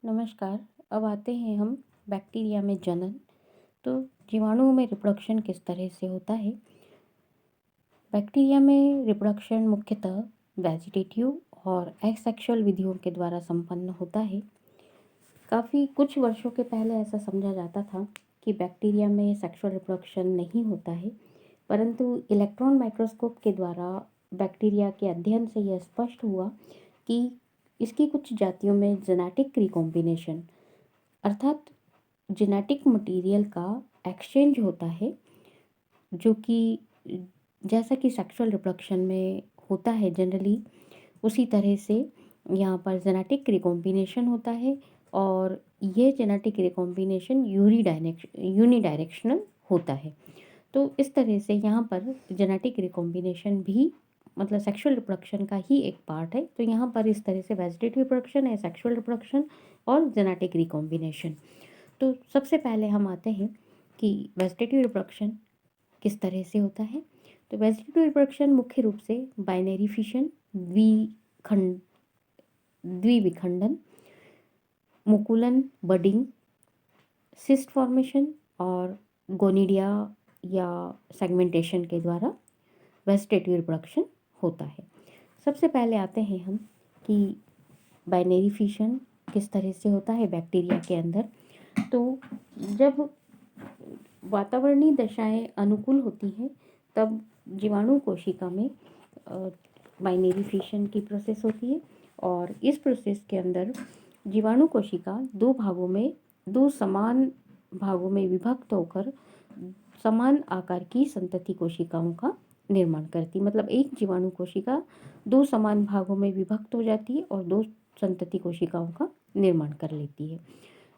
नमस्कार। अब आते हैं हम बैक्टीरिया में जनन। तो जीवाणुओं में रिप्रोडक्शन किस तरह से होता है। बैक्टीरिया में रिप्रोडक्शन मुख्यतः वेजिटेटिव और एसेक्सुअल विधियों के द्वारा संपन्न होता है। काफ़ी कुछ वर्षों के पहले ऐसा समझा जाता था कि बैक्टीरिया में सेक्सुअल रिप्रोडक्शन नहीं होता है, परंतु इलेक्ट्रॉन माइक्रोस्कोप के द्वारा बैक्टीरिया के अध्ययन से यह स्पष्ट हुआ कि इसकी कुछ जातियों में जेनेटिक रिकॉम्बिनेशन अर्थात जेनेटिक मटेरियल का एक्सचेंज होता है, जो कि जैसा कि सेक्सुअल रिप्रोडक्शन में होता है जनरली, उसी तरह से यहाँ पर जेनेटिक रिकॉम्बिनेशन होता है। और ये जेनेटिक रिकॉम्बिनेशन यूनिडायरेक्शनल होता है। तो इस तरह से यहाँ पर जेनेटिक रिकॉम्बिनेशन भी मतलब सेक्सुअल रिप्रोडक्शन का ही एक पार्ट है। तो यहाँ पर इस तरह से वेजिटेटिव रिप्रोडक्शन है, सेक्सुअल रिप्रोडक्शन और जेनेटिक रिकॉम्बिनेशन। तो सबसे पहले हम आते हैं कि वेजिटेटिव रिप्रोडक्शन किस तरह से होता है। तो वेजिटेटिव रिप्रोडक्शन मुख्य रूप से बाइनरी फिशन, द्विविखंडन, मुकुलन, बडिंग, सिस्ट फॉर्मेशन और गोनिडिया या सेगमेंटेशन के द्वारा वेजिटेटिव रिप्रोडक्शन होता है। सबसे पहले आते हैं हम कि बाइनरी फिशन किस तरह से होता है बैक्टीरिया के अंदर। तो जब वातावरणीय दशाएं अनुकूल होती हैं तब जीवाणु कोशिका में बाइनरी फिशन की प्रोसेस होती है। और इस प्रोसेस के अंदर जीवाणु कोशिका दो समान भागों में विभक्त होकर समान आकार की संतति कोशिकाओं का निर्माण करती। मतलब एक जीवाणु कोशिका दो समान भागों में विभक्त हो जाती है और दो संतति कोशिकाओं का निर्माण कर लेती है।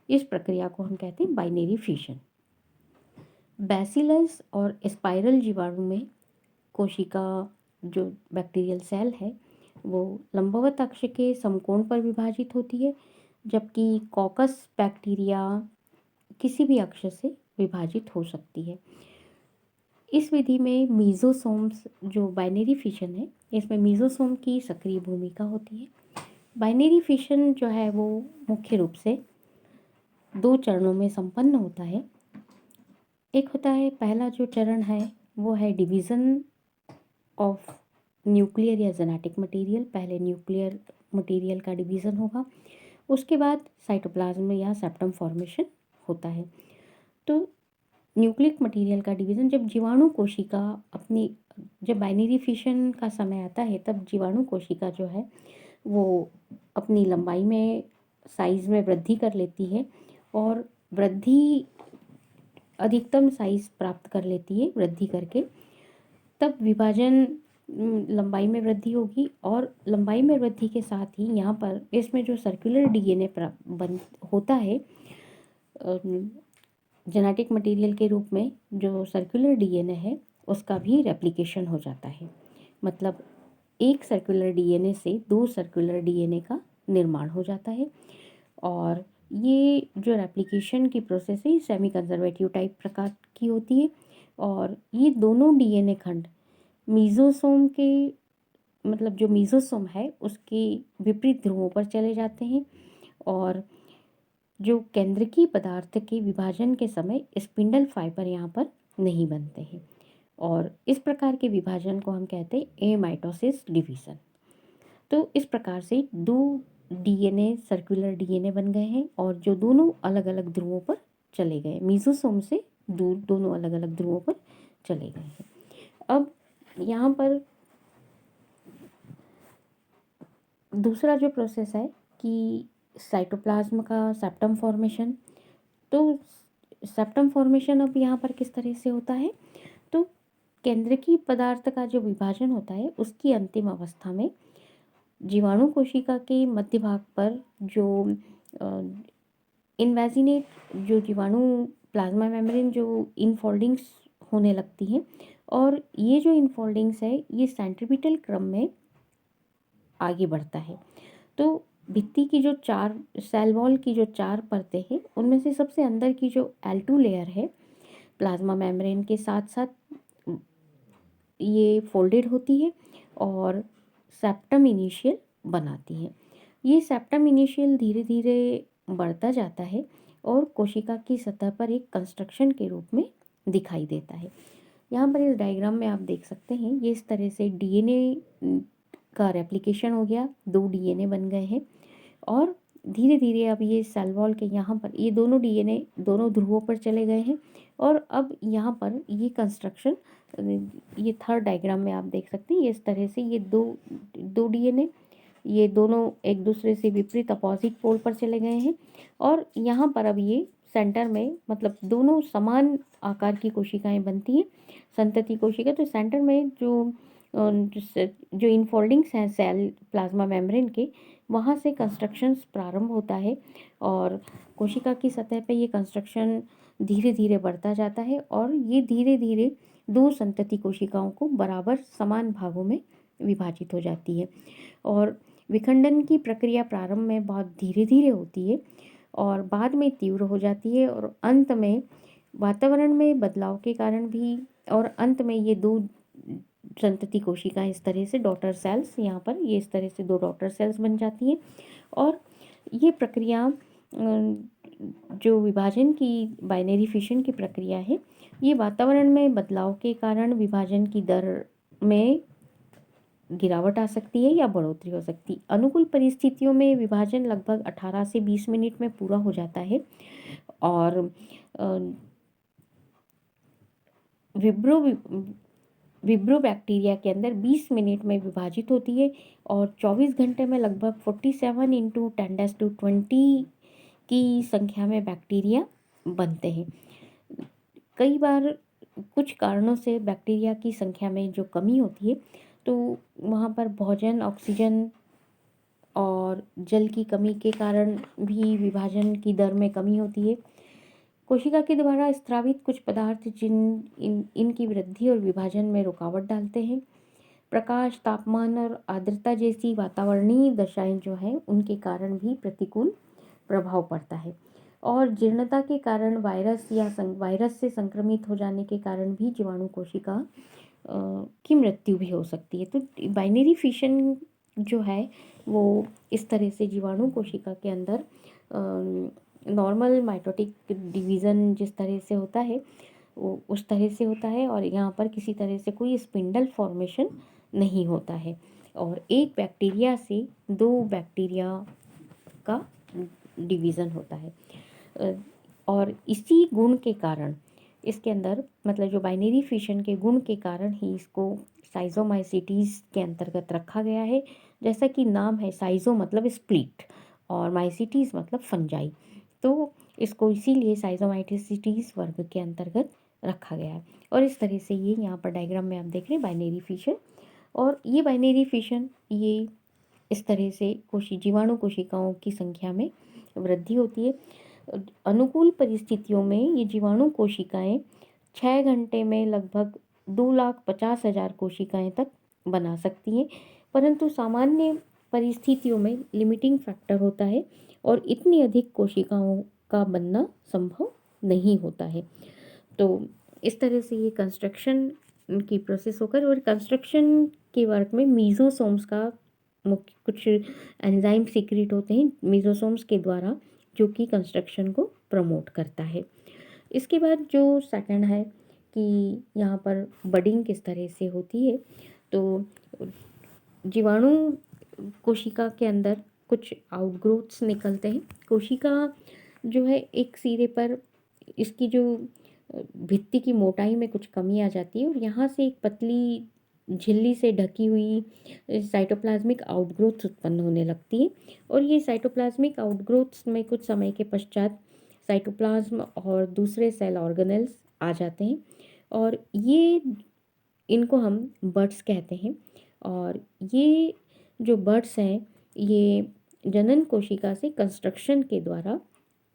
इस प्रक्रिया को हम कहते हैं बाइनरी फिशन। बैसिलस और स्पाइरल जीवाणु में कोशिका जो बैक्टीरियल सेल है वो लंबवत अक्ष के समकोण पर विभाजित होती है, जबकि कॉकस बैक्टीरिया किसी भी अक्ष से विभाजित हो सकती है। इस विधि में मीजोसोम्स जो बाइनरी फिशन है, इसमें मीजोसोम की सक्रिय भूमिका होती है। बाइनरी फिशन जो है वो मुख्य रूप से दो चरणों में संपन्न होता है। एक होता है, पहला जो चरण है वो है डिवीज़न ऑफ न्यूक्लियर या जेनेटिक मटेरियल। पहले न्यूक्लियर मटेरियल का डिवीज़न होगा, उसके बाद साइटोप्लाज्म या सेप्टम फॉर्मेशन होता है। तो न्यूक्लिक मटेरियल का डिवीज़न जब जीवाणु कोशिका अपनी जब बाइनरी फिशन का समय आता है तब जीवाणु कोशिका जो है वो अपनी लंबाई में साइज़ में वृद्धि कर लेती है और वृद्धि अधिकतम साइज़ प्राप्त कर लेती है वृद्धि करके। तब विभाजन लंबाई में वृद्धि होगी और लंबाई में वृद्धि के साथ ही यहाँ पर इसमें जो सर्कुलर डीएनए बन होता है जेनेटिक मटेरियल के रूप में, जो सर्कुलर डीएनए है उसका भी रेप्लिकेशन हो जाता है। मतलब एक सर्कुलर डीएनए से दो सर्कुलर डीएनए का निर्माण हो जाता है। और ये जो रेप्लिकेशन की प्रोसेस है सेमी कंजर्वेटिव टाइप प्रकार की होती है। और ये दोनों डीएनए खंड मीजोसोम के मतलब जो मीजोसोम है उसके विपरीत ध्रुवों पर चले जाते हैं और जो केंद्रकीय पदार्थ के विभाजन के समय स्पिंडल फाइबर यहाँ पर नहीं बनते हैं। और इस प्रकार के विभाजन को हम कहते हैं एमाइटोसिस डिवीज़न। तो इस प्रकार से दो डीएनए सर्कुलर डीएनए बन गए हैं और जो दोनों अलग अलग ध्रुवों पर चले गए, मीजोसोम से दूर दोनों अलग अलग ध्रुवों पर चले गए हैं। अब यहाँ पर दूसरा जो प्रोसेस है कि साइटोप्लाज्म का सेप्टम फॉर्मेशन। तो सेप्टम फॉर्मेशन अब यहाँ पर किस तरह से होता है, तो केंद्रकीय पदार्थ का जो विभाजन होता है उसकी अंतिम अवस्था में जीवाणु कोशिका के मध्य भाग पर जो इनवेजिनेट जो जीवाणु प्लाज्मा मेम्ब्रेन जो इनफोल्डिंग्स होने लगती हैं और ये जो इनफोल्डिंग्स है ये सेंट्रीपिटल क्रम में आगे बढ़ता है। तो भित्ति की जो चार सेल वॉल की जो चार परतें हैं उनमें से सबसे अंदर की जो L2 लेयर है प्लाज्मा मेम्ब्रेन के साथ साथ ये फोल्डेड होती है और सेप्टम इनिशियल बनाती है। ये सेप्टम इनिशियल धीरे धीरे बढ़ता जाता है और कोशिका की सतह पर एक कंस्ट्रक्शन के रूप में दिखाई देता है। यहाँ पर इस डायग्राम में आप देख सकते हैं, ये इस तरह से डीएनए का रेप्लिकेशन हो गया, 2 डीएनए बन गए हैं और धीरे धीरे अब ये सेल वॉल के यहाँ पर ये दोनों डीएनए दोनों ध्रुवों पर चले गए हैं और अब यहाँ पर ये कंस्ट्रक्शन, ये थर्ड डायग्राम में आप देख सकते हैं, ये इस तरह से ये दो डीएनए ये दोनों एक दूसरे से विपरीत अपोजिट पोल पर चले गए हैं और यहाँ पर अब ये सेंटर में, मतलब दोनों समान आकार की कोशिकाएं बनती हैं, संतति कोशिका। तो सेंटर में जो इनफोल्डिंग्स हैं सेल प्लाज्मा मेम्ब्रेन के, वहाँ से कंस्ट्रक्शंस प्रारंभ होता है और कोशिका की सतह पे ये कंस्ट्रक्शन धीरे धीरे बढ़ता जाता है और ये धीरे धीरे 2 संतति कोशिकाओं को बराबर समान भागों में विभाजित हो जाती है और विखंडन की प्रक्रिया प्रारंभ में बहुत धीरे धीरे होती है और बाद में तीव्र हो जाती है और अंत में वातावरण में बदलाव के कारण भी, और अंत में ये 2 संतति कोशिकाएं इस तरह से डॉटर सेल्स, यहाँ पर ये इस तरह से 2 डॉटर सेल्स बन जाती हैं और ये प्रक्रिया जो विभाजन की बाइनरी फिशन की प्रक्रिया है, ये वातावरण में बदलाव के कारण विभाजन की दर में गिरावट आ सकती है या बढ़ोतरी हो सकती है। अनुकूल परिस्थितियों में विभाजन लगभग 18 से 20 मिनट में पूरा हो जाता है और विब्रो बैक्टीरिया के अंदर 20 मिनट में विभाजित होती है और 24 घंटे में लगभग 47 इंटू 10⁻20 की संख्या में बैक्टीरिया बनते हैं। कई बार कुछ कारणों से बैक्टीरिया की संख्या में जो कमी होती है, तो वहाँ पर भोजन, ऑक्सीजन और जल की कमी के कारण भी विभाजन की दर में कमी होती है। कोशिका के द्वारा स्रावित कुछ पदार्थ इनकी वृद्धि और विभाजन में रुकावट डालते हैं। प्रकाश, तापमान और आर्द्रता जैसी वातावरणीय दशाएं जो हैं, उनके कारण भी प्रतिकूल प्रभाव पड़ता है और जीर्णता के कारण वायरस से संक्रमित हो जाने के कारण भी जीवाणु कोशिका की मृत्यु भी हो सकती है। तो बाइनरी फिशन जो है वो इस तरह से जीवाणु कोशिका के अंदर नॉर्मल माइटोटिक डिवीज़न जिस तरह से होता है वो उस तरह से होता है और यहाँ पर किसी तरह से कोई स्पिंडल फॉर्मेशन नहीं होता है और एक बैक्टीरिया से 2 बैक्टीरिया का डिवीज़न होता है और इसी गुण के कारण इसके अंदर, मतलब जो बाइनरी फिशन के गुण के कारण ही इसको साइजोमाइसिटीज़ के अंतर्गत रखा गया है। जैसा कि नाम है, साइजो मतलब स्प्लिट और माइसिटीज़ मतलब फंजाई, तो इसको इसीलिए साइजोमाइसिटीज़ वर्ग के अंतर्गत रखा गया है। और इस तरह से ये यहाँ पर डायग्राम में आप देख रहे हैं बाइनरी फिशन, और ये बाइनरी फिशन ये इस तरह से जीवाणु कोशिकाओं की संख्या में वृद्धि होती है। अनुकूल परिस्थितियों में ये जीवाणु कोशिकाएं 6 घंटे में लगभग 2,50,000 कोशिकाएं तक बना सकती हैं, परंतु सामान्य परिस्थितियों में लिमिटिंग फैक्टर होता है और इतनी अधिक कोशिकाओं का बनना संभव नहीं होता है। तो इस तरह से ये कंस्ट्रक्शन की प्रोसेस होकर, और कंस्ट्रक्शन के वर्क में मीजोसोम्स का मुख्य कुछ एंजाइम सीक्रेट होते हैं मीजोसोम्स के द्वारा, जो कि कंस्ट्रक्शन को प्रमोट करता है। इसके बाद जो सेकंड है कि यहाँ पर बडिंग किस तरह से होती है, तो जीवाणु कोशिका के अंदर कुछ आउटग्रोथ्स निकलते हैं। कोशिका जो है एक सिरे पर इसकी जो भित्ति की मोटाई में कुछ कमी आ जाती है और यहाँ से एक पतली झिल्ली से ढकी हुई साइटोप्लाज्मिक आउटग्रोथ्स उत्पन्न होने लगती है और ये साइटोप्लाज्मिक आउटग्रोथ्स में कुछ समय के पश्चात साइटोप्लाज्म और दूसरे सेल ऑर्गेनेल्स आ जाते हैं और ये इनको हम बड्स कहते हैं। और ये जो बड्स हैं ये जनन कोशिका से कंस्ट्रक्शन के द्वारा,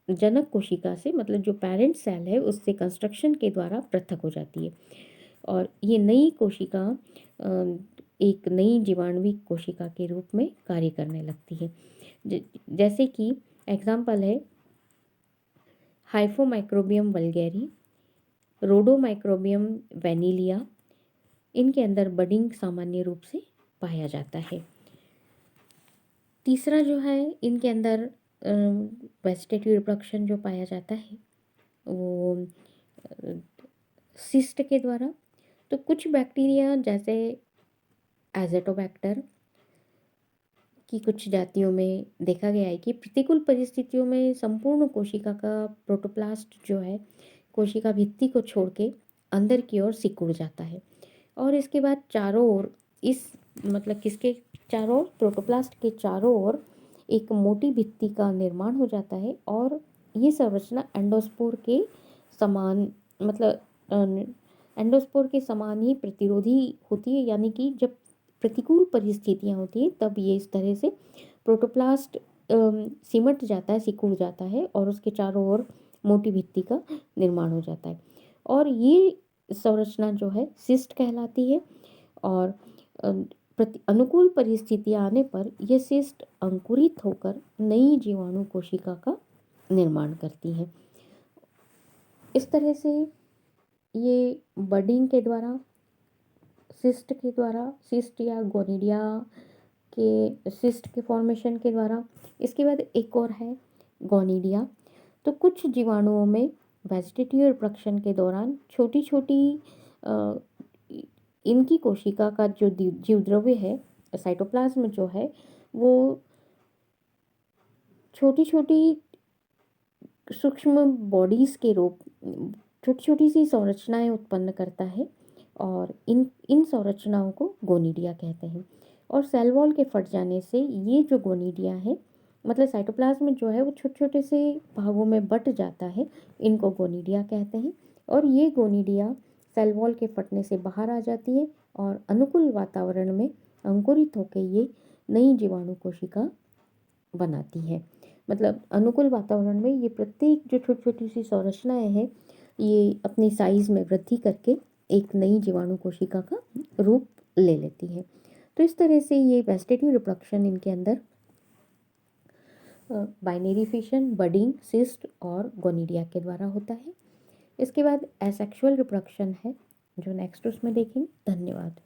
जनक कोशिका से मतलब जो पेरेंट सेल है उससे कंस्ट्रक्शन के द्वारा पृथक हो जाती है और ये नई कोशिका एक नई जीवाणुविक कोशिका के रूप में कार्य करने लगती है। जैसे कि एग्जाम्पल है हाइफोमाइक्रोबियम वल्गैरी, रोडोमाइक्रोबियम वेनिलिया, इनके अंदर बडिंग सामान्य रूप से पाया जाता है। तीसरा जो है इनके अंदर वेजिटेटिव रिप्रोडक्शन जो पाया जाता है वो सिस्ट के द्वारा। तो कुछ बैक्टीरिया जैसे एज़ोटोबैक्टर की कुछ जातियों में देखा गया है कि प्रतिकूल परिस्थितियों में संपूर्ण कोशिका का प्रोटोप्लास्ट जो है कोशिका भित्ति को छोड़ के अंदर की ओर सिकुड़ जाता है और इसके बाद चारों ओर इस मतलब किसके चारों ओर प्रोटोप्लास्ट के चारों ओर एक मोटी भित्ति का निर्माण हो जाता है और ये संरचना एंडोस्पोर के समान मतलब एंडोस्पोर के समान ही प्रतिरोधी होती है, यानी कि जब प्रतिकूल परिस्थितियाँ होती हैं तब ये इस तरह से प्रोटोप्लास्ट सिमट जाता है, सिकुड़ जाता है और उसके चारों ओर मोटी भित्ति का निर्माण हो जाता है और ये संरचना जो है सिस्ट कहलाती है। और अनुकूल परिस्थितियाँ आने पर यह सिस्ट अंकुरित होकर नई जीवाणु कोशिका का निर्माण करती है। इस तरह से ये बडिंग के द्वारा सिस्ट या गोनिडिया के सिस्ट के फॉर्मेशन के द्वारा। इसके बाद एक और है गोनिडिया। तो कुछ जीवाणुओं में वेजिटेटिव रिप्रोडक्शन के दौरान छोटी छोटी इनकी कोशिका का जो जीवद्रव्य है साइटोप्लाज्म जो है वो छोटी छोटी सूक्ष्म बॉडीज़ के रूप छोटी छोटी सी संरचनाएं उत्पन्न करता है और इन संरचनाओं को गोनिडिया कहते हैं। और सेल वॉल के फट जाने से ये जो गोनिडिया है मतलब साइटोप्लाज्म जो है वो छोटे छोटे से भागों में बट जाता है, इनको गोनिडिया कहते हैं। और ये गोनिडिया सेल वॉल के फटने से बाहर आ जाती है और अनुकूल वातावरण में अंकुरित होकर ये नई जीवाणु कोशिका बनाती है। मतलब अनुकूल वातावरण में ये प्रत्येक जो छोटी छोटी सी संरचनाएं हैं ये अपनी साइज में वृद्धि करके एक नई जीवाणु कोशिका का रूप ले लेती है। तो इस तरह से ये वेजिटेटिव रिप्रोडक्शन इनके अंदर बाइनरी फिशन, बडिंग, सिस्ट और गोनिडिया के द्वारा होता है। इसके बाद एसेक्सुअल रिप्रोडक्शन है जो नेक्स्ट उसमें देखेंगे। धन्यवाद।